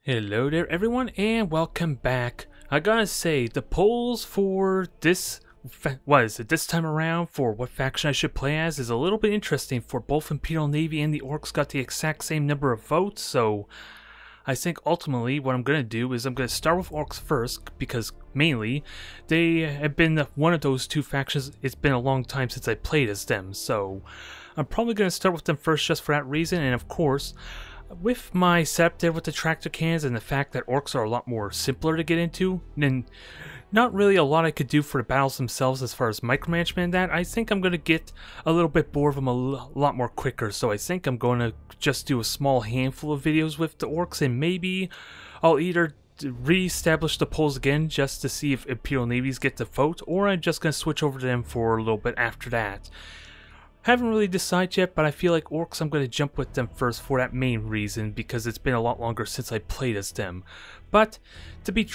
Hello there everyone and welcome back. I gotta say, the polls for this time around for what faction I should play as is a little bit interesting. For both Imperial Navy and the Orks got the exact same number of votes, so I think ultimately what I'm gonna do is I'm gonna start with Orks first, because mainly they have been one of those two factions. It's been a long time since I played as them, so I'm probably gonna start with them first just for that reason. And of course, with my setup there with the tractor cans and the fact that Orks are a lot more simpler to get into, and not really a lot I could do for the battles themselves as far as micromanagement and that, I think I'm going to get a little bit bored of them a lot more quicker. So I think I'm going to just do a small handful of videos with the Orks, and maybe I'll either re-establish the polls again just to see if Imperial Navies get the vote, or I'm just going to switch over to them for a little bit after that. Haven't really decided yet, but I feel like Orks I'm going to jump with them first for that main reason, because it's been a lot longer since I played as them. But to be the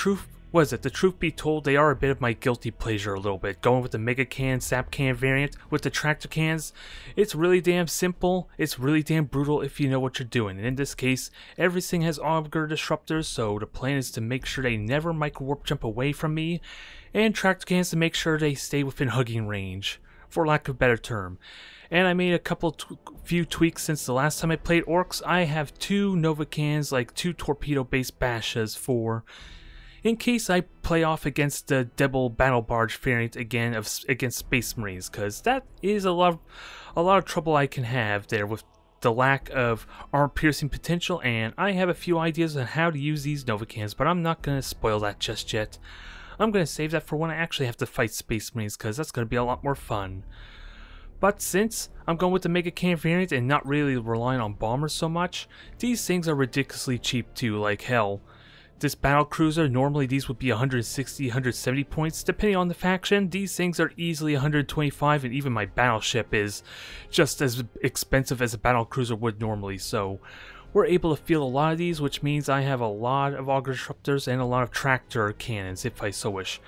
truth be told, they are a bit of my guilty pleasure a little bit. Going with the Mega Can, Sap Can variant with the tractor cans, it's really damn simple, it's really damn brutal if you know what you're doing. And in this case, everything has auger disruptors, so the plan is to make sure they never micro warp jump away from me, and tractor cans to make sure they stay within hugging range, for lack of a better term. And I made a few tweaks since the last time I played Orks. I have two Nova Cans, like two torpedo-based Bashas, for in case I play off against the Devil Battle Barge variant again against Space Marines, because that is a lot of trouble I can have there with the lack of armor-piercing potential. And I have a few ideas on how to use these Nova Cans, but I'm not going to spoil that just yet. I'm going to save that for when I actually have to fight Space Marines, because that's going to be a lot more fun. But since I'm going with the Mega Can variant and not really relying on bombers so much, these things are ridiculously cheap too. Like hell, this battle cruiser, normally these would be 160, 170 points depending on the faction. These things are easily 125, and even my battleship is just as expensive as a battle cruiser would normally. So we're able to field a lot of these, which means I have a lot of auger disruptors and a lot of tractor cannons if I so wish.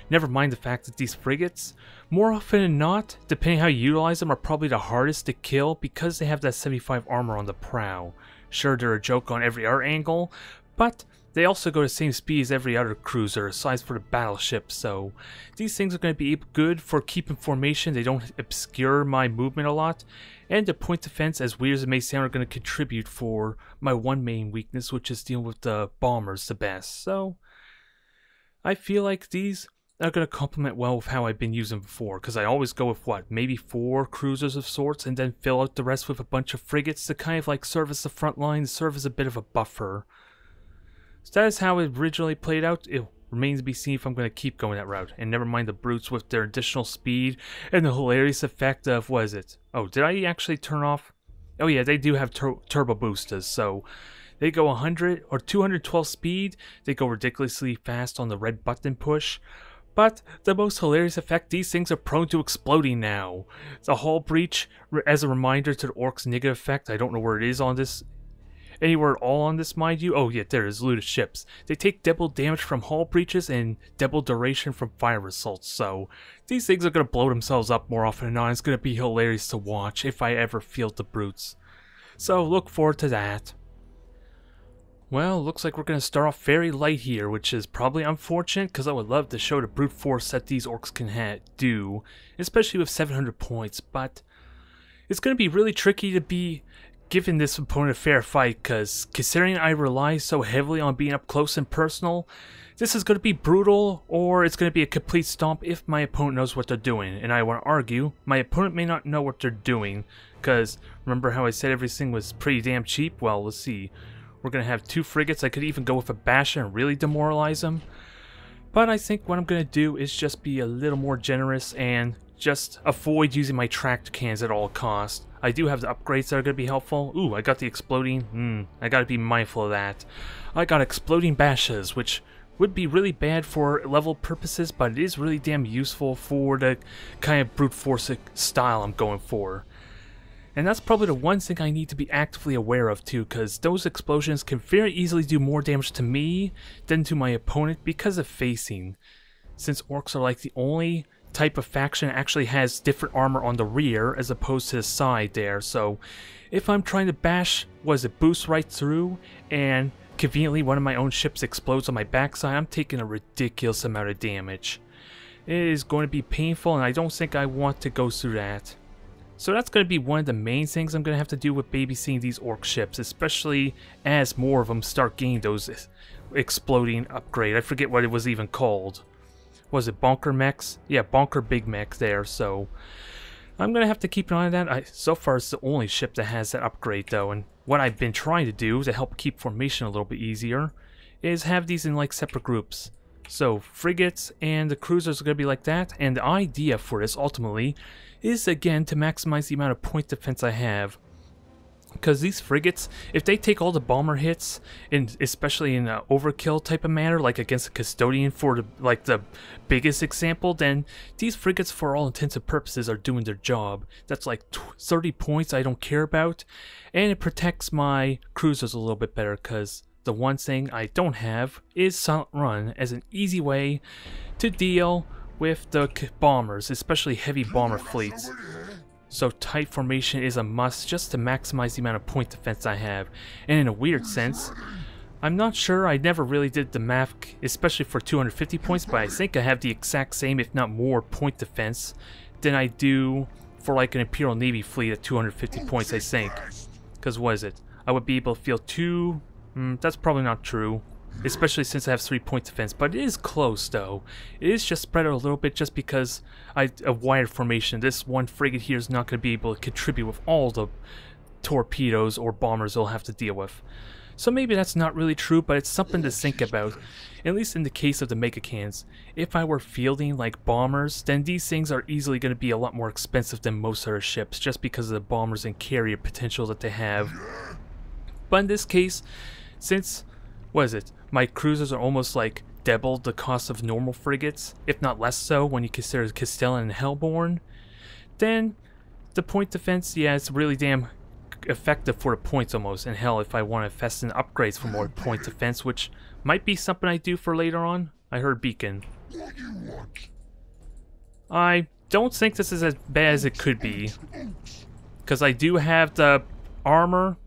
Never mind the fact that these frigates, more often than not, depending how you utilize them, are probably the hardest to kill because they have that 75 armor on the prow. Sure, they're a joke on every other angle, but they also go the same speed as every other cruiser, aside for the battleship, so these things are going to be good for keeping formation. They don't obscure my movement a lot, and the point defense, as weird as it may sound, are going to contribute for my one main weakness, which is dealing with the bombers the best. So I feel like these are going to complement well with how I've been using before, because I always go with maybe 4 cruisers of sorts, and then fill out the rest with a bunch of frigates to kind of like serve as the front line, serve as a bit of a buffer. So that is how it originally played out. It remains to be seen if I'm going to keep going that route. And never mind the brutes with their additional speed and the hilarious effect of, what is it? Oh, did I actually turn off? Oh yeah, they do have turbo boosters, so they go 100 or 212 speed. They go ridiculously fast on the red button push. But the most hilarious effect, these things are prone to exploding now. The hull breach, as a reminder to the Orks' negative effect, I don't know where it is on this, anywhere at all on this, mind you. Oh yeah, there is looted ships. They take double damage from hull breaches and double duration from fire assaults, so these things are going to blow themselves up more often than not. It's going to be hilarious to watch if I ever field the brutes. So look forward to that. Well, looks like we're going to start off very light here, which is probably unfortunate, because I would love to show the brute force that these Orks can do, especially with 700 points, but it's going to be really tricky to be giving this opponent a fair fight, because considering I rely so heavily on being up close and personal, this is going to be brutal, or it's going to be a complete stomp if my opponent knows what they're doing. And I want to argue, my opponent may not know what they're doing, because remember how I said everything was pretty damn cheap? Well, let's see. We're going to have 2 frigates. I could even go with a Bashin and really demoralize them. But I think what I'm going to do is just be a little more generous and just avoid using my tractor cans at all costs. I do have the upgrades that are going to be helpful. Ooh, I got the exploding. I got to be mindful of that. I got exploding Bashas, which would be really bad for level purposes, but it is really damn useful for the kind of brute force style I'm going for. And that's probably the one thing I need to be actively aware of too, because those explosions can very easily do more damage to me than to my opponent because of facing. Since Orks are like the only type of faction that actually has different armor on the rear as opposed to the side there, so if I'm trying to bash, boost right through and conveniently one of my own ships explodes on my backside, I'm taking a ridiculous amount of damage. It is going to be painful, and I don't think I want to go through that. So that's going to be one of the main things I'm going to have to do with babysitting these orc ships, especially as more of them start getting those exploding upgrade. I forget what it was even called. Was it Bonker Mechs? Yeah, Bonker Big Mech there, so I'm going to have to keep an eye on that. So far, it's the only ship that has that upgrade, though, and what I've been trying to do to help keep formation a little bit easier is have these in, like, separate groups. So, frigates and the cruisers are going to be like that, and the idea for this, ultimately, is, again, to maximize the amount of point defense I have. Because these frigates, if they take all the bomber hits, especially in an overkill type of manner, like against a custodian for the biggest example, then these frigates, for all intents and purposes, are doing their job. That's like 30 points I don't care about, and it protects my cruisers a little bit better, because the one thing I don't have is Silent Run as an easy way to deal with the bombers, especially heavy bomber fleets. So tight formation is a must just to maximize the amount of point defense I have. And in a weird sense, I'm not sure, I never really did the math, especially for 250 points, but I think I have the exact same, if not more, point defense than I do for like an Imperial Navy fleet at 250 points, I think. Because what is it? I would be able to feel two... that's probably not true, especially since I have 3 point defense, but it is close though. It is just spread out a little bit just because of wider formation. This one frigate here is not going to be able to contribute with all the torpedoes or bombers they'll have to deal with. So maybe that's not really true, but it's something to think about, at least in the case of the mega cannons. If I were fielding like bombers, then these things are easily going to be a lot more expensive than most other ships, just because of the bombers and carrier potential that they have. But in this case, since, what is it, my cruisers are almost like double the cost of normal frigates, if not less so when you consider Castellan and Hellborn, then the point defense, yeah, it's really damn effective for the points almost. And hell, if I want to invest in upgrades for more point defense, which might be something I do for later on. I heard beacon. I don't think this is as bad as it could be, because I do have the armor,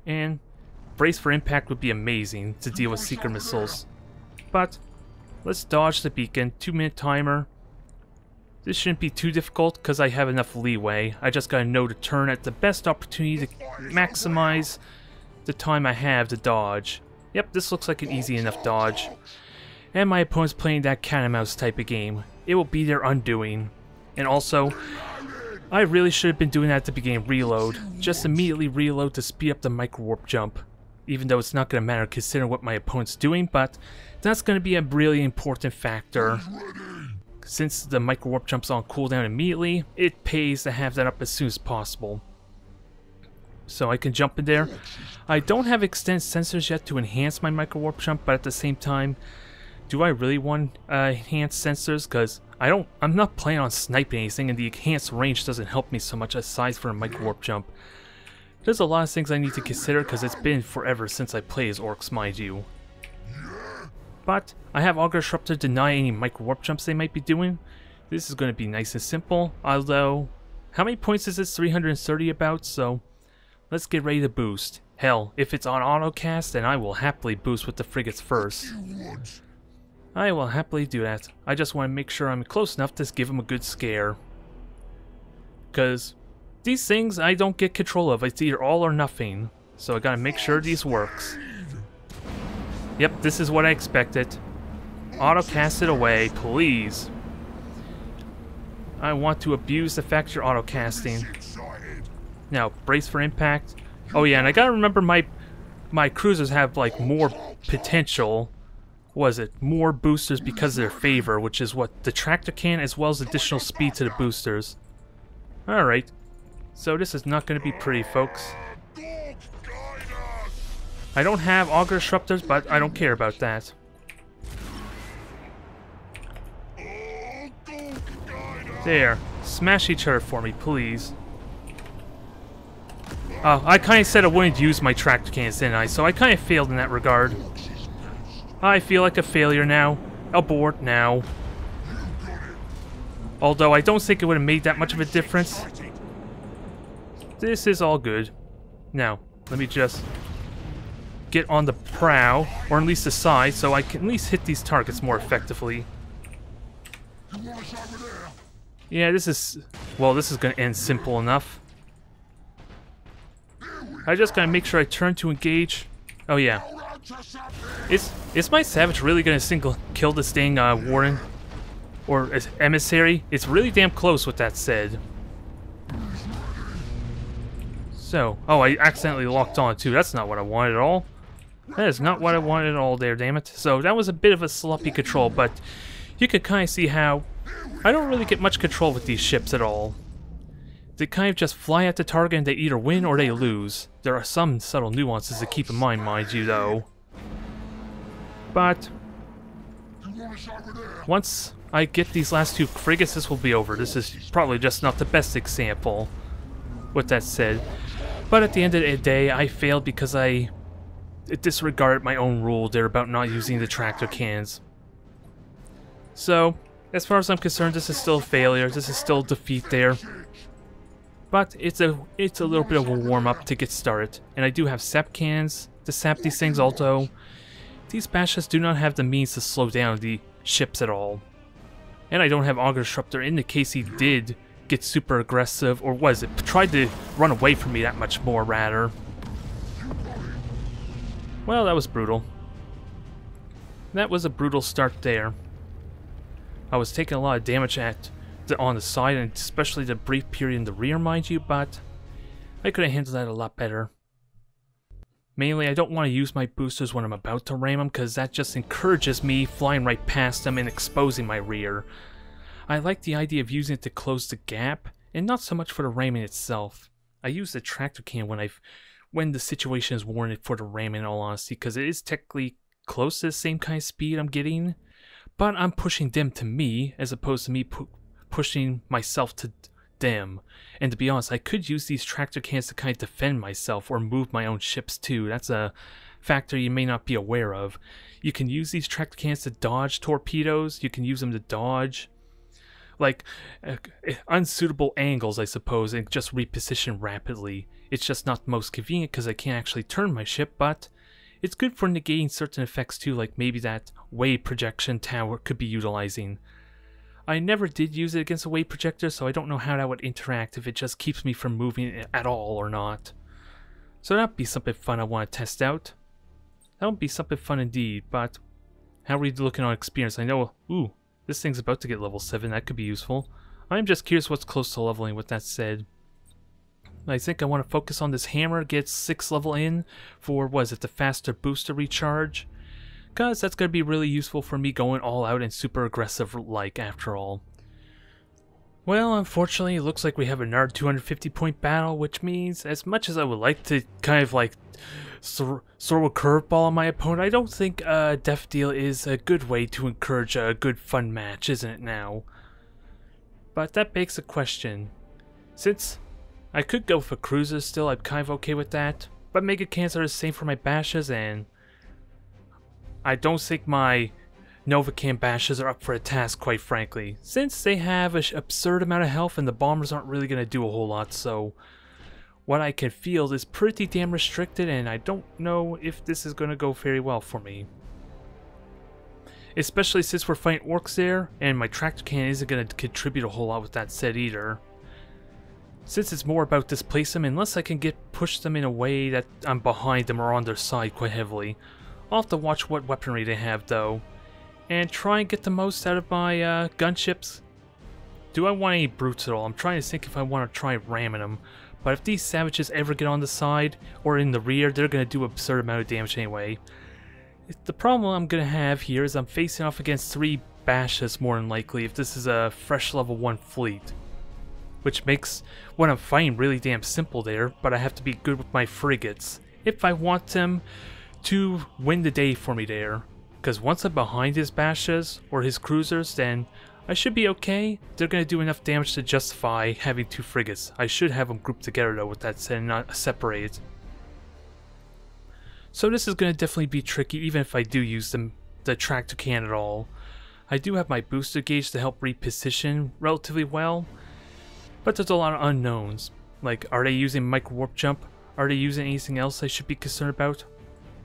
and brace for impact would be amazing to deal with seeker missiles. But let's dodge the beacon. 2-minute timer. This shouldn't be too difficult because I have enough leeway. I just gotta know to turn at the best opportunity to maximize the time I have to dodge. Yep, this looks like an easy enough dodge. And my opponent's playing that cat and mouse type of game. It will be their undoing. And also, I really should have been doing that at the beginning. Reload. Just immediately reload to speed up the micro warp jump. Even though it's not going to matter considering what my opponent's doing, but that's going to be a really important factor. Since the micro warp jump's on cooldown immediately, it pays to have that up as soon as possible. So I can jump in there. I don't have extended sensors yet to enhance my micro warp jump, but at the same time, do I really want enhanced sensors? Because I'm not planning on sniping anything, and the enhanced range doesn't help me so much aside from a micro warp jump. There's a lot of things I need to consider because it's been forever since I played as orcs, mind you. But I have Augur Disruptor deny any micro warp jumps they might be doing. This is going to be nice and simple, although how many points is this? 330 about, so let's get ready to boost. Hell, if it's on autocast, then I will happily boost with the frigates first. I will happily do that. I just want to make sure I'm close enough to give them a good scare. Because these things I don't get control of. It's either all or nothing. So I gotta make sure these works. Yep, this is what I expected. Autocast it away, please. I want to abuse the fact you're autocasting. Now, brace for impact. Oh yeah, and I gotta remember my cruisers have like more potential. Was it more boosters because of their favor, which is what the tractor can, as well as additional speed to the boosters. Alright. So this is not going to be pretty, folks. I don't have Augur Disruptors, but I don't care about that. There. Smash each other for me, please. I kind of said I wouldn't use my tractor cannons, didn't I? So I kind of failed in that regard. I feel like a failure now. Abort now. Although I don't think it would have made that much of a difference. This is all good. Now, let me just... get on the prow, or at least the side, so I can at least hit these targets more effectively. Yeah, this is going to end simple enough. I just gotta make sure I turn to engage. Oh yeah. Is my Savage really gonna single kill this dang Warden? Or Emissary? It's really damn close with that said. So, oh, I accidentally locked on too. That's not what I wanted at all. That is not what I wanted at all there, damn it. So that was a bit of a sloppy control, but you could kind of see how I don't really get much control with these ships at all. They kind of just fly at the target and they either win or they lose. There are some subtle nuances to keep in mind you, though. But once I get these last two frigates, this will be over. This is probably just not the best example, with that said. But at the end of the day, I failed because I disregarded my own rule there about not using the tractor cans. So, as far as I'm concerned, this is still a failure. This is still a defeat there. But it's a little bit of a warm-up to get started. And I do have sap cans to sap these things, although these bashes do not have the means to slow down the ships at all. And I don't have Auger Disruptor in the case he did get super aggressive, or was it? Tried to run away from me that much more, rather. Well, that was brutal. That was a brutal start there. I was taking a lot of damage on the side, and especially the brief period in the rear, mind you, but I could have handled that a lot better. Mainly, I don't want to use my boosters when I'm about to ram them, because that just encourages me flying right past them and exposing my rear. I like the idea of using it to close the gap, and not so much for the ramming itself. I use the tractor can when the situation is warranted for the ramming, in all honesty, because it is technically close to the same kind of speed I'm getting, but I'm pushing them to me, as opposed to me pushing myself to them. And to be honest, I could use these tractor cans to kind of defend myself or move my own ships too. That's a factor you may not be aware of. You can use these tractor cans to dodge torpedoes. You can use them to dodge like unsuitable angles, I suppose, and just reposition rapidly. It's just not the most convenient because I can't actually turn my ship, but it's good for negating certain effects too, like maybe that wave projection tower could be utilizing. I never did use it against a wave projector, so I don't know how that would interact, if it just keeps me from moving at all or not. So that'd be something fun I want to test out. That would be something fun indeed, but how are we looking on experience? I know, ooh, this thing's about to get level 7, that could be useful. I'm just curious what's close to leveling with that said. I think I want to focus on this hammer, get 6 level in for, was it, the faster booster recharge? Because that's going to be really useful for me going all out and super aggressive like, after all. Well, unfortunately, it looks like we have another 250 point battle, which means as much as I would like to kind of like throw a curveball on my opponent, I don't think Death Deal is a good way to encourage a good fun match, isn't it now? But that begs a question. Since I could go for cruisers still, I'm kind of okay with that, but Mega Cans are the same for my bashes, and I don't think my Nova Can bashes are up for a task, quite frankly, since they have an absurd amount of health and the bombers aren't really going to do a whole lot, so what I can field is pretty damn restricted, and I don't know if this is going to go very well for me. Especially since we're fighting orcs there, and my tractor cannon isn't going to contribute a whole lot with that said either. Since it's more about displace them, unless I can push them in a way that I'm behind them or on their side quite heavily. I'll have to watch what weaponry they have though, and try and get the most out of my gunships. Do I want any brutes at all? I'm trying to think if I want to try ramming them, but if these savages ever get on the side or in the rear, they're going to do an absurd amount of damage anyway. The problem I'm going to have here is I'm facing off against 3 bashes more than likely if this is a fresh level 1 fleet. Which makes what I'm fighting really damn simple there, but I have to be good with my frigates if I want them to win the day for me there. Because once I'm behind his bashes or his cruisers, then I should be okay. They're going to do enough damage to justify having 2 frigates. I should have them grouped together though with that said and not separated. So this is going to definitely be tricky even if I do use the tractor can at all. I do have my booster gauge to help reposition relatively well, but there's a lot of unknowns. Like, are they using micro warp jump? Are they using anything else I should be concerned about?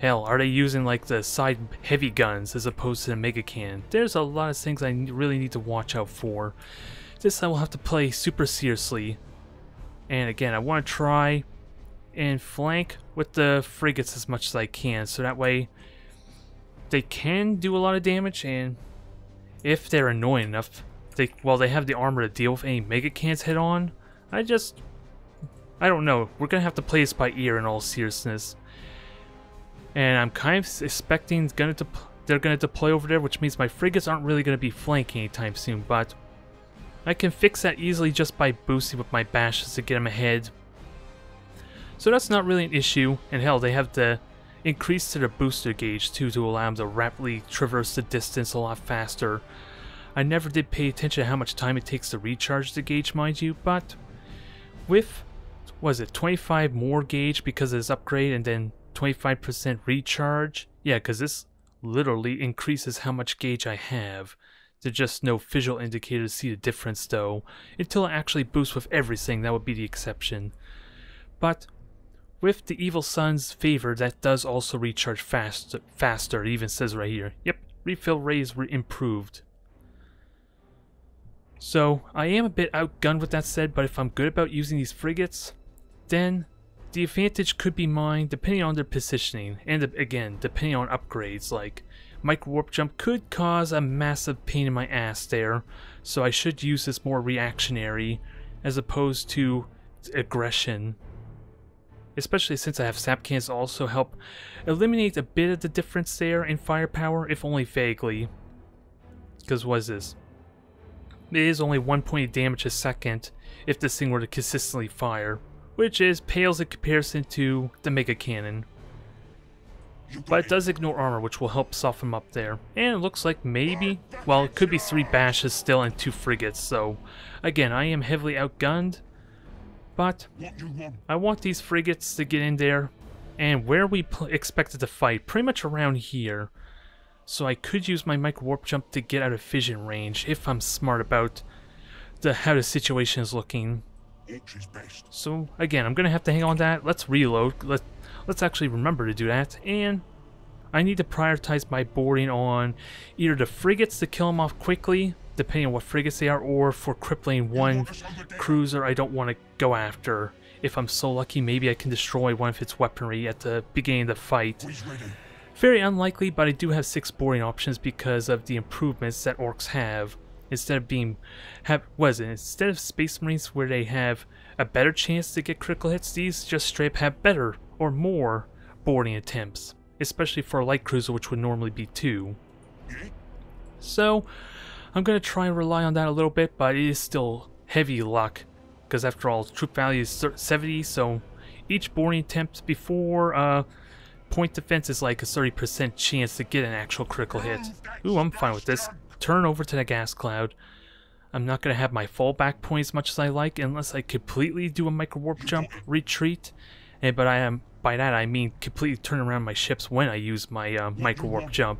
Hell, are they using like the side heavy guns as opposed to the mega cannon? There's a lot of things I really need to watch out for. This I will have to play super seriously. And again, I want to try and flank with the frigates as much as I can, so that way they can do a lot of damage, and if they're annoying enough, they have the armor to deal with any mega cannons head on. I don't know. We're gonna have to play this by ear in all seriousness. And I'm kind of expecting they're gonna deploy over there, which means my frigates aren't really gonna be flanking anytime soon, but I can fix that easily just by boosting with my bashes to get them ahead. So that's not really an issue, and hell, they have the increase to their booster gauge too to allow them to rapidly traverse the distance a lot faster. I never did pay attention to how much time it takes to recharge the gauge, mind you, but with, what is it, 25 more gauge because of this upgrade and then 25% recharge? Yeah, because this literally increases how much gauge I have. There's just no visual indicator to see the difference though. Until it actually boosts with everything, that would be the exception. But with the Evil Sun's favor, that does also recharge faster. It even says right here. Yep, refill rate is improved. So, I am a bit outgunned with that said, but if I'm good about using these frigates, then the advantage could be mine depending on their positioning, and again, depending on upgrades, like micro warp jump could cause a massive pain in my ass there, so I should use this more reactionary as opposed to aggression. Especially since I have sap cannons to also help eliminate a bit of the difference there in firepower, if only vaguely. Because what is this? It is only 1 point of damage a second if this thing were to consistently fire, which pales in comparison to the mega cannon. But it does ignore armor, which will help soften them up there. And it looks like maybe, well, it could be 3 bashes still and 2 frigates, so again, I am heavily outgunned. But I want these frigates to get in there, and where we expected to fight, pretty much around here. So I could use my micro warp jump to get out of vision range if I'm smart about how the situation is looking. So again, I'm gonna have to hang on to that. Let's reload. Let's actually remember to do that, and I need to prioritize my boarding on either the frigates to kill them off quickly, depending on what frigates they are, or for crippling one cruiser I don't want to go after. If I'm so lucky, maybe I can destroy one of its weaponry at the beginning of the fight. Very unlikely, but I do have 6 boarding options because of the improvements that orcs have. Instead of Space Marines where they have a better chance to get critical hits, these just straight up have better or more boarding attempts, especially for a light cruiser, which would normally be 2. So I'm going to try and rely on that a little bit, but it is still heavy luck, because after all, troop value is 70, so each boarding attempt before point defense is like a 30% chance to get an actual critical hit. Ooh, I'm fine with this. Turn over to the gas cloud. I'm not going to have my fallback point as much as I like unless I completely do a micro warp jump retreat, but by that I mean completely turn around my ships when I use my micro warp jump.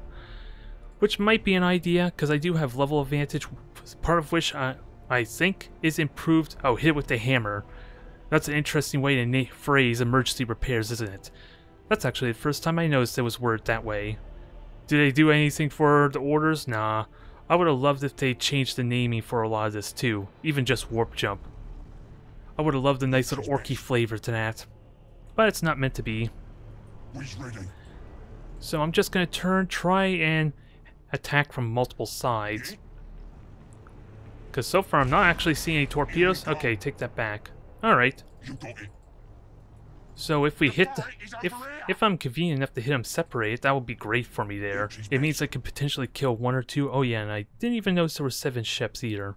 Which might be an idea, because I do have level advantage, part of which I think is improved. Oh, hit with the hammer. That's an interesting way to phrase emergency repairs, isn't it? That's actually the first time I noticed it was worded that way. Did they do anything for the orders? Nah. I would have loved if they changed the naming for a lot of this too, even just warp jump. I would have loved a nice little orky flavor to that. But it's not meant to be. So I'm just going to try and attack from multiple sides. Because so far I'm not actually seeing any torpedoes. Okay, take that back. Alright. So if we hit if I'm convenient enough to hit them separated, that would be great for me there. It means I could potentially kill 1 or 2. Oh yeah, and I didn't even notice there were 7 ships either.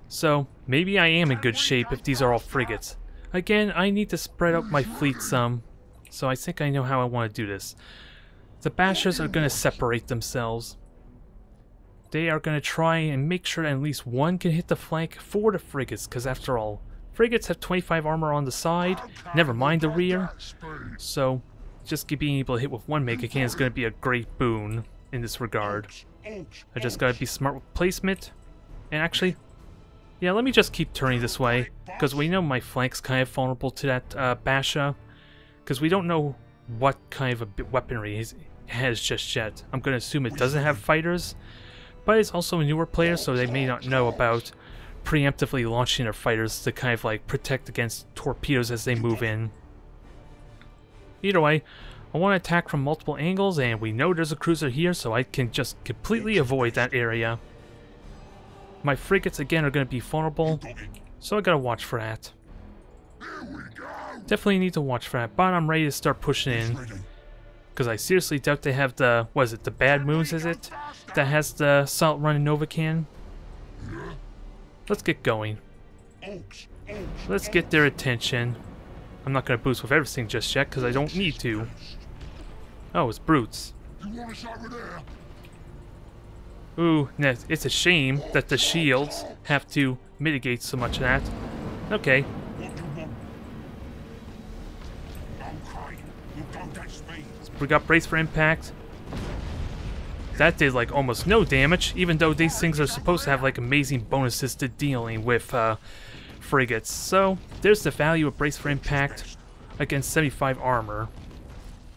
So maybe I am in good shape if these are all frigates. Again, I need to spread out my fleet some, so I think I know how I want to do this. The bashers are going to separate themselves. They are going to try and make sure that at least one can hit the flank for the frigates, because after all, frigates have 25 armor on the side, never mind the rear. So just being able to hit with one mega cannon is going to be a great boon in this regard. I just got to be smart with placement. And actually, yeah, let me just keep turning this way, because we know my flank's kind of vulnerable to that Basha. Because we don't know what kind of a weaponry it has just yet. I'm going to assume it doesn't have fighters, but it's also a newer player, so they may not know about preemptively launching their fighters to kind of like protect against torpedoes as they move in. Either way, I want to attack from multiple angles, and we know there's a cruiser here, so I can just completely avoid that area. My frigates again are going to be vulnerable, so I gotta watch for that. Definitely need to watch for that, but I'm ready to start pushing in. Because I seriously doubt they have the, what is it, the Bad Moons, is it? That has the Salt Run and Nova Can? Let's get going. Let's get their attention. I'm not going to boost with everything just yet, because I don't need to. Oh, it's brutes. Ooh, it's a shame that the shields have to mitigate so much of that. Okay. We got brace for impact. That did like almost no damage, even though these things are supposed to have like amazing bonuses to dealing with frigates. So there's the value of brace for impact against 75 armor.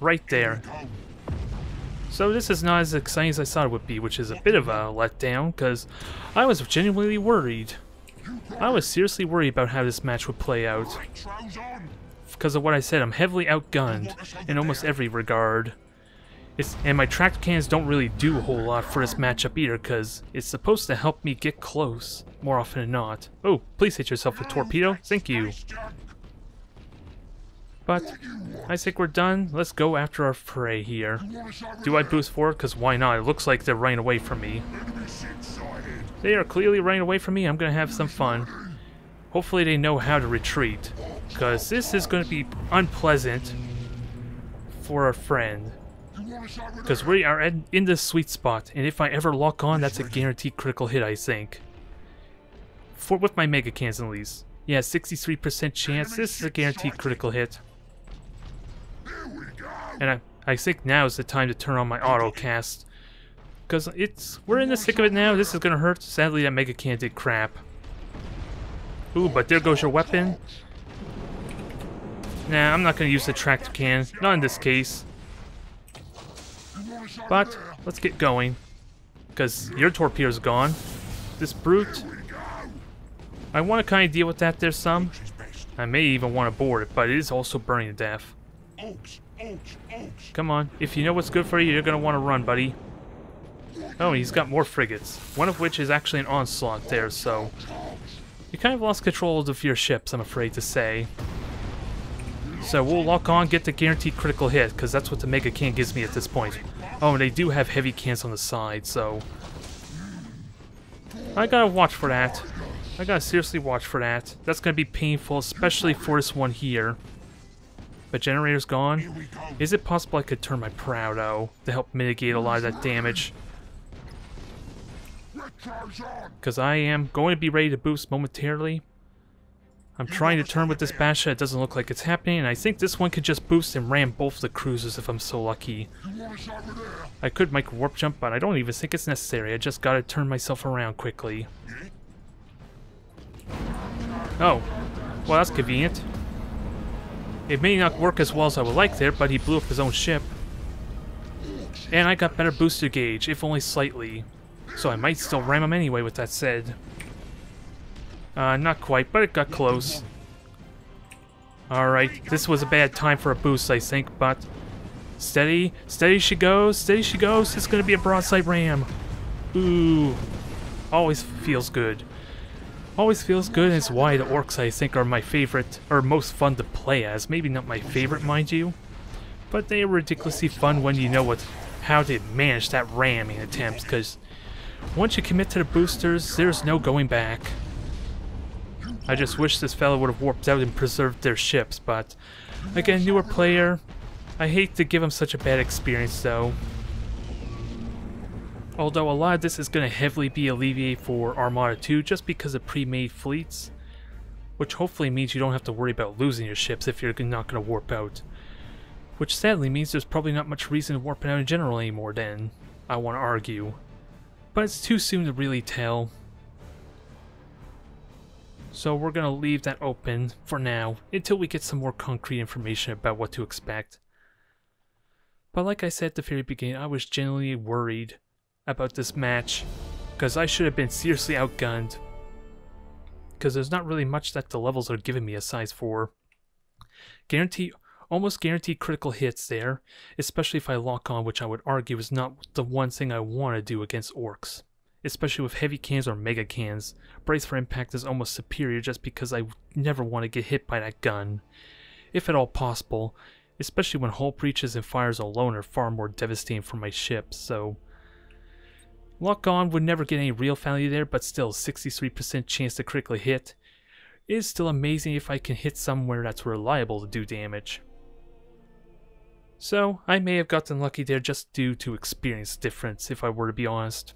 Right there. So this is not as exciting as I thought it would be, which is a bit of a letdown, because I was genuinely worried. I was seriously worried about how this match would play out. Because of what I said, I'm heavily outgunned in almost every regard. And my tractor cannons don't really do a whole lot for this matchup either, because it's supposed to help me get close, more often than not. Oh, please hit yourself with a torpedo. Thank you. But I think we're done. Let's go after our prey here. Do I boost forward? Because why not? It looks like they're running away from me. They are clearly running away from me. I'm going to have some fun. Hopefully they know how to retreat, because this is going to be unpleasant for our friend. Because we are in the sweet spot, and if I ever lock on, that's a guaranteed critical hit, I think. With my mega cannons at least. Yeah, 63% chance. This is a guaranteed critical hit. And I think now is the time to turn on my auto cast. Because we're in the thick of it now. This is going to hurt. Sadly, that mega cannon did crap. Ooh, but there goes your weapon. Nah, I'm not going to use the tractor cannon. Not in this case. But let's get going. Because your torpedo's gone. This brute. I want to kind of deal with that there some. I may even want to board it, but it is also burning to death. Come on. If you know what's good for you, you're going to want to run, buddy. Oh, he's got more frigates. One of which is actually an onslaught there, so... You kind of lost control of your ships, I'm afraid to say. So we'll lock on, get the guaranteed critical hit, because that's what the Mega Can gives me at this point. Oh, and they do have heavy cans on the side, so... I gotta watch for that. I gotta seriously watch for that. That's gonna be painful, especially for this one here. But generator's gone. Is it possible I could turn my prow, though, to help mitigate a lot of that damage? Because I am going to be ready to boost momentarily. I'm trying to turn with this Bashin. It doesn't look like it's happening, and I think this one could just boost and ram both the cruisers if I'm so lucky. I could micro warp jump, but I don't even think it's necessary. I just gotta turn myself around quickly. Oh, well, that's convenient. It may not work as well as I would like there, but he blew up his own ship. And I got better booster gauge, if only slightly. So I might still ram him anyway, with that said. Not quite, but it got close. Alright, this was a bad time for a boost, I think, but... Steady, steady she goes, steady she goes. It's gonna be a broadside ram. Ooh. Always feels good. Always feels good, and it's why the Orks, I think, are my favorite, or most fun to play as. Maybe not my favorite, mind you. But they are ridiculously fun when you know how to manage that ramming attempts, because... Once you commit to the boosters, there's no going back. I just wish this fellow would have warped out and preserved their ships, but... Again, newer player. I hate to give him such a bad experience, though. Although a lot of this is going to heavily be alleviated for Armada 2, just because of pre-made fleets. Which hopefully means you don't have to worry about losing your ships if you're not going to warp out. Which sadly means there's probably not much reason to warp out in general anymore then, I want to argue. But it's too soon to really tell. So we're going to leave that open for now, until we get some more concrete information about what to expect. But like I said at the very beginning, I was genuinely worried about this match, because I should have been seriously outgunned. Because there's not really much that the levels are giving me aside for almost guaranteed critical hits there, especially if I lock on, which I would argue is not the one thing I want to do against orcs. Especially with heavy cans or mega cans, brace for impact is almost superior just because I never want to get hit by that gun, if at all possible, especially when hull breaches and fires alone are far more devastating for my ship, so lock on would never get any real value there, but still 63% chance to critically hit is still amazing if I can hit somewhere that's reliable to do damage. So I may have gotten lucky there just due to experience difference if I were to be honest.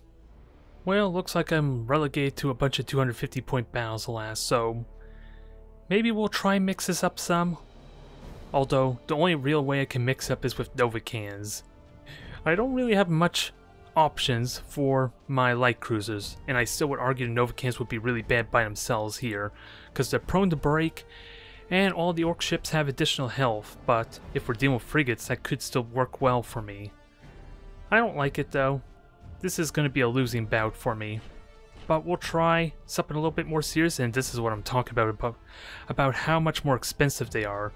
Well, looks like I'm relegated to a bunch of 250 point battles alas, so maybe we'll try and mix this up some. Although, the only real way I can mix up is with Nova cans. I don't really have much options for my light cruisers, and I still would argue the Nova cans would be really bad by themselves here, because they're prone to break, and all the orc ships have additional health, but if we're dealing with frigates, that could still work well for me. I don't like it though. This is going to be a losing bout for me. But we'll try something a little bit more serious, and this is what I'm talking about how much more expensive they are.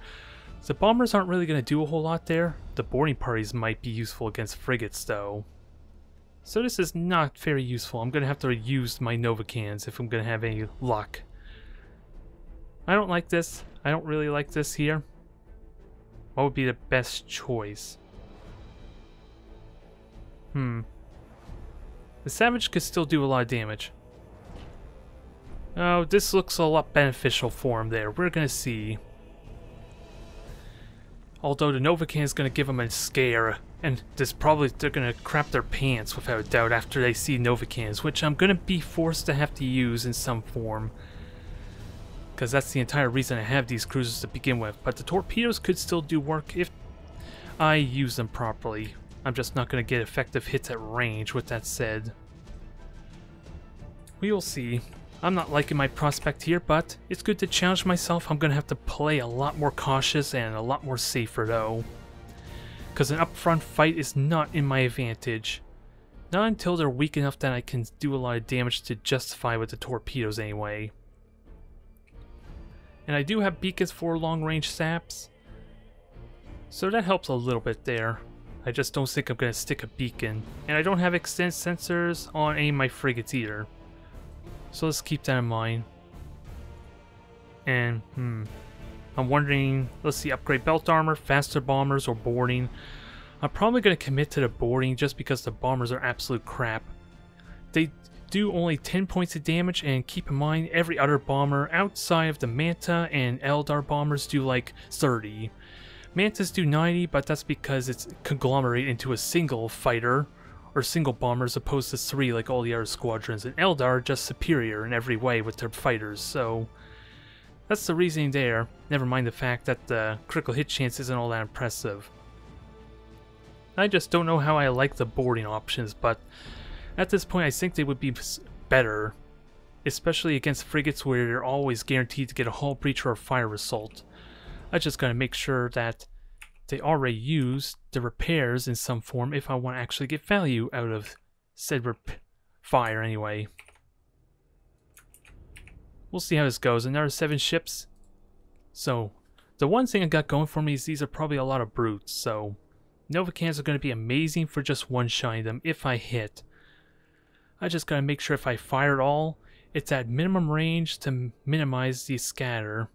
The bombers aren't really going to do a whole lot there. The boarding parties might be useful against frigates though. So this is not very useful. I'm going to have to use my Nova cans if I'm going to have any luck. I don't like this. I don't really like this here. What would be the best choice? The Savage could still do a lot of damage. Oh, this looks a lot beneficial for him there. We're gonna see. Although the Novacan is gonna give him a scare, and they're gonna crap their pants without a doubt after they see Novacans, which I'm gonna be forced to have to use in some form. Because that's the entire reason I have these cruisers to begin with. But the torpedoes could still do work if I use them properly. I'm just not going to get effective hits at range, with that said. We will see. I'm not liking my prospect here, but it's good to challenge myself. I'm going to have to play a lot more cautious and a lot more safer though. Because an upfront fight is not in my advantage. Not until they're weak enough that I can do a lot of damage to justify with the torpedoes anyway. And I do have beacons for long-range saps, so that helps a little bit there. I just don't think I'm going to stick a beacon. And I don't have extended sensors on any of my frigates either. So let's keep that in mind. And, I'm wondering, let's see, upgrade belt armor, faster bombers, or boarding. I'm probably going to commit to the boarding just because the bombers are absolute crap. They do only 10 points of damage, and keep in mind every other bomber outside of the Manta and Eldar bombers do like 30. Mantas do 90, but that's because it's conglomerated into a single fighter or single bomber as opposed to 3 like all the other squadrons, and Eldar are just superior in every way with their fighters, so that's the reasoning there. Never mind the fact that the critical hit chance isn't all that impressive. I just don't know how I like the boarding options, but at this point I think they would be better, especially against frigates where they're always guaranteed to get a hull breach or a fire assault. I just gotta make sure that they already use the repairs in some form if I want to actually get value out of said fire anyway. We'll see how this goes. Another 7 ships. So, the one thing I got going for me is these are probably a lot of brutes, so Novacans are going to be amazing for just one-shotting them if I hit. I just gotta make sure if I fire at all, it's at minimum range to minimize the scatter.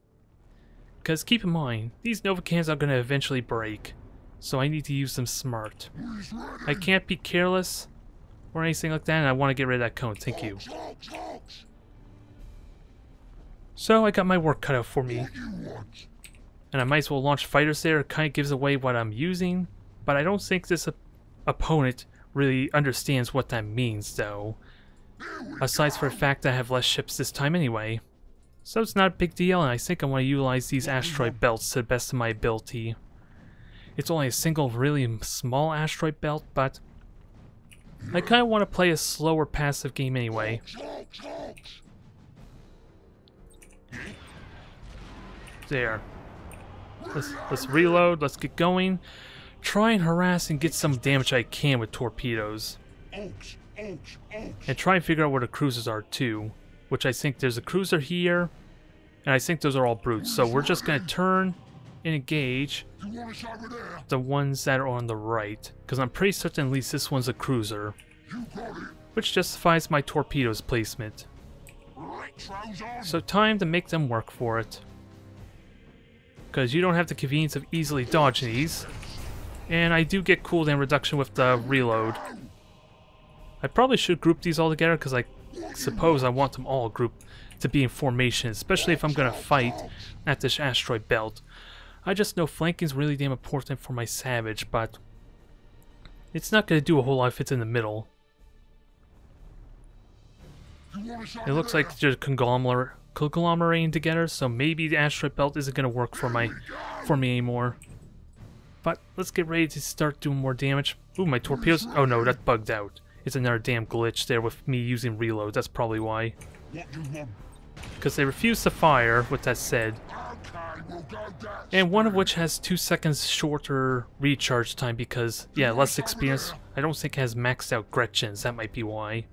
Because keep in mind, these Novacans are going to eventually break, so I need to use them smart. I can't be careless or anything like that, and I want to get rid of that cone. Thank you. So I got my work cut out for me. And I might as well launch fighters there. It kind of gives away what I'm using, but I don't think this opponent really understands what that means, though. Aside from the fact that I have less ships this time anyway. So it's not a big deal, and I think I want to utilize these asteroid belts to the best of my ability. It's only a single really small asteroid belt, but I kind of want to play a slower passive game anyway. There. Let's reload, let's get going. try and harass and get some damage I can with torpedoes. And try and figure out where the cruisers are too. Which I think there's a cruiser here. And I think those are all brutes. So we're just going to turn and engage the ones that are on the right. Because I'm pretty certain at least this one's a cruiser. Which justifies my torpedoes placement. So time to make them work for it. Because you don't have the convenience of easily dodging these. And I do get cooldown reduction with the reload. I probably should group these all together because I suppose I want them all grouped to be in formation, especially if I'm going to fight at this asteroid belt. I just know flanking is really damn important for my Savage, but it's not going to do a whole lot if it's in the middle. It looks like they're conglomerating together, so maybe the asteroid belt isn't going to work for me anymore. But let's get ready to start doing more damage. Ooh, my torpedoes. Oh no, that's bugged out. It's another damn glitch there with me using reload. That's probably why. Because they refuse to fire, with that said. And one of which has 2 seconds shorter recharge time because, yeah, less experience. I don't think it has maxed out Gretchens. That might be why.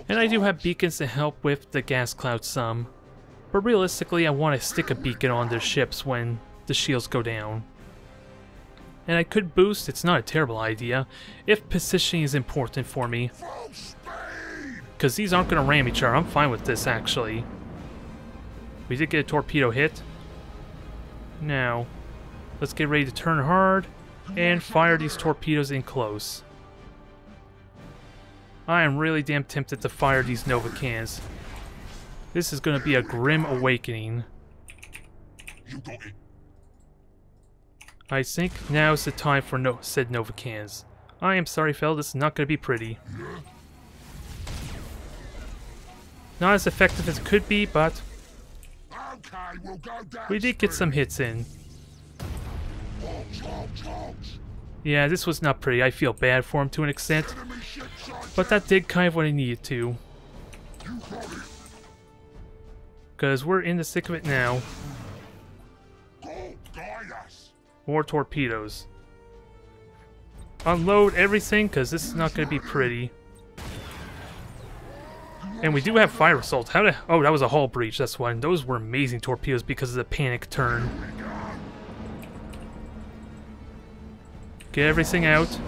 And I do have beacons to help with the gas cloud some. But realistically, I want to stick a beacon on their ships when the shields go down. And I could boost, it's not a terrible idea, if positioning is important for me. Because these aren't going to ram each other. I'm fine with this, actually. We did get a torpedo hit. Now, let's get ready to turn hard and fire these torpedoes in close. I am really damn tempted to fire these Nova cans. This is going to be a grim awakening. I think now is the time for said Nova cans. I am sorry, fella, this is not going to be pretty. Not as effective as it could be, but we did get some hits in. Yeah, this was not pretty. I feel bad for him to an extent, but that did kind of what I needed to. Because we're in the thick of it now. More torpedoes. Unload everything, because this is not going to be pretty. And we do have fire assault. Oh, that was a hull breach, that's why. Those were amazing torpedoes because of the panic turn. Get everything out.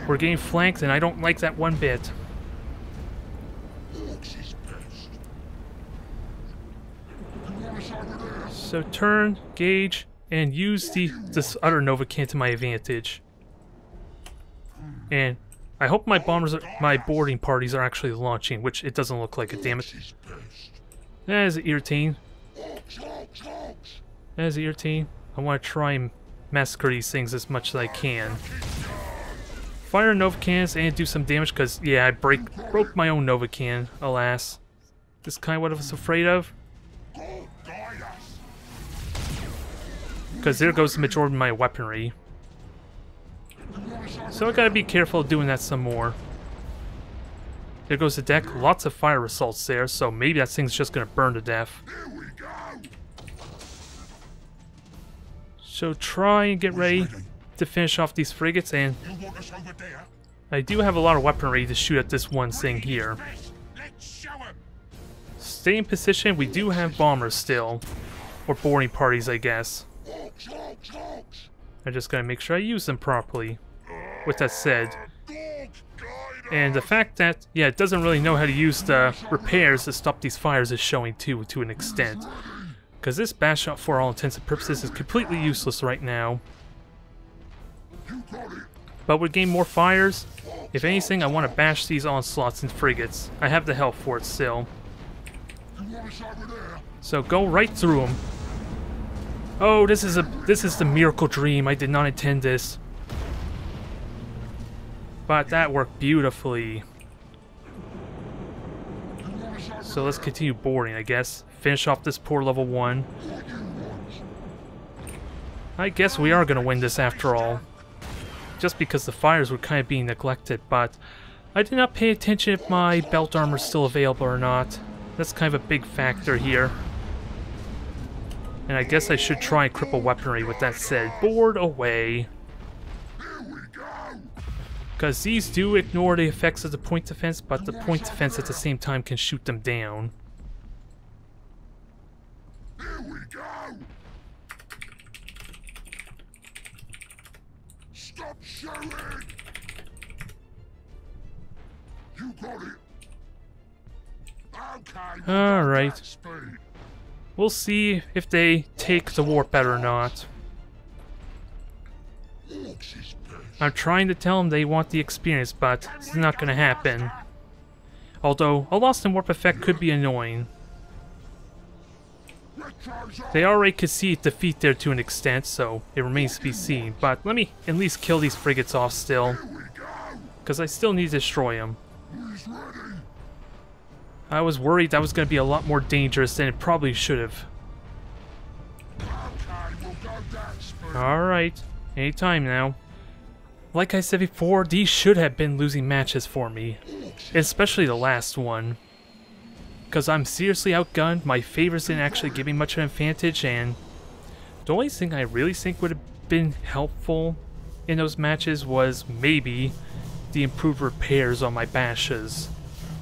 We're getting flanked, and I don't like that one bit. So turn, gauge, and use this other Nova can to my advantage. And I hope my boarding parties are actually launching, which it doesn't look like it, damn it. That is irritating. That is irritating. I want to try and massacre these things as much as I can. Fire Nova cans and do some damage, because, yeah, I broke my own Nova can, alas. This is kind of what I was afraid of. Because there goes the majority of my weaponry. So I gotta be careful doing that some more. There goes the deck. Lots of fire assaults there, so maybe that thing's just gonna burn to death. So try and get ready to finish off these frigates, and I do have a lot of weaponry to shoot at this one thing here. Stay in position. We do have bombers still. Or boarding parties, I guess. I just gotta make sure I use them properly. With that said, and the fact that, yeah, it doesn't really know how to use the repairs to stop these fires is showing too, to an extent. Because this Bashin, for all intents and purposes, is completely useless right now. But we gain more fires. If anything, I want to bash these onslaughts and frigates. I have the help for it still. So go right through them. Oh, this is the miracle dream. I did not intend this. But that worked beautifully. So let's continue boarding, I guess. Finish off this poor level 1. I guess we are going to win this after all. Just because the fires were kind of being neglected, but I did not pay attention if my belt armor is still available or not. That's kind of a big factor here. And I guess I should try and cripple weaponry with that said. Board away. Because these do ignore the effects of the point defense, but the point defense at the same time can shoot them down. Here we go! Stop shooting! You got it! Okay, Alright. We'll see if they take the warp out or not. I'm trying to tell them they want the experience, but it's not going to happen. Although, a lost in warp effect could be annoying. They already concede defeat there to an extent, so it remains to be seen. But let me at least kill these frigates off still. Because I still need to destroy them. I was worried that was going to be a lot more dangerous than it probably should have. Alright, anytime now. Like I said before, these should have been losing matches for me. Especially the last one. Because I'm seriously outgunned, my favors didn't actually give me much of an advantage, and the only thing I really think would have been helpful in those matches was maybe the improved repairs on my bashes.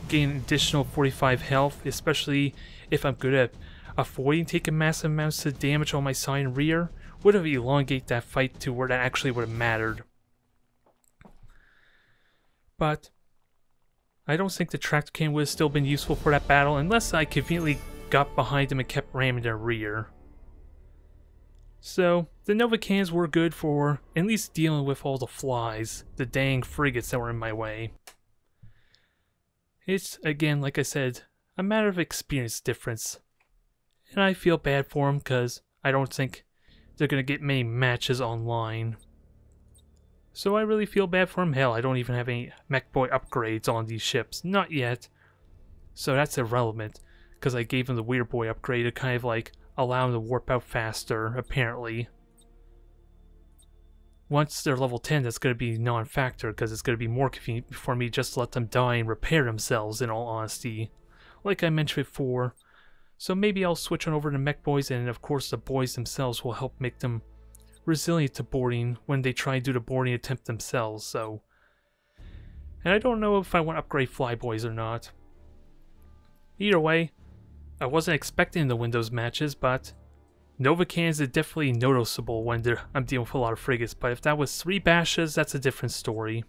Gain an additional 45 health, especially if I'm good at avoiding taking massive amounts of damage on my side and rear, would have elongated that fight to where that actually would have mattered. But I don't think the tractor cannon would have still been useful for that battle unless I conveniently got behind them and kept ramming their rear. So, the Nova cannons were good for at least dealing with all the flies, the dang frigates that were in my way. It's, again, like I said, a matter of experience difference. And I feel bad for them because I don't think they're going to get many matches online. So I really feel bad for them. Hell, I don't even have any mech boy upgrades on these ships. Not yet. So that's irrelevant. Because I gave them the weird boy upgrade to kind of like allow them to warp out faster, apparently. Once they're level 10, that's going to be non-factor, because it's going to be more convenient for me just to let them die and repair themselves, in all honesty. Like I mentioned before. So maybe I'll switch on over to mech boys, and of course the boys themselves will help make them resilient to boarding when they try to do the boarding attempt themselves, so... And I don't know if I want to upgrade flyboys or not. Either way, I wasn't expecting to win those matches, but Nova cannons are definitely noticeable when I'm dealing with a lot of frigates, but if that was 3 bashes, that's a different story.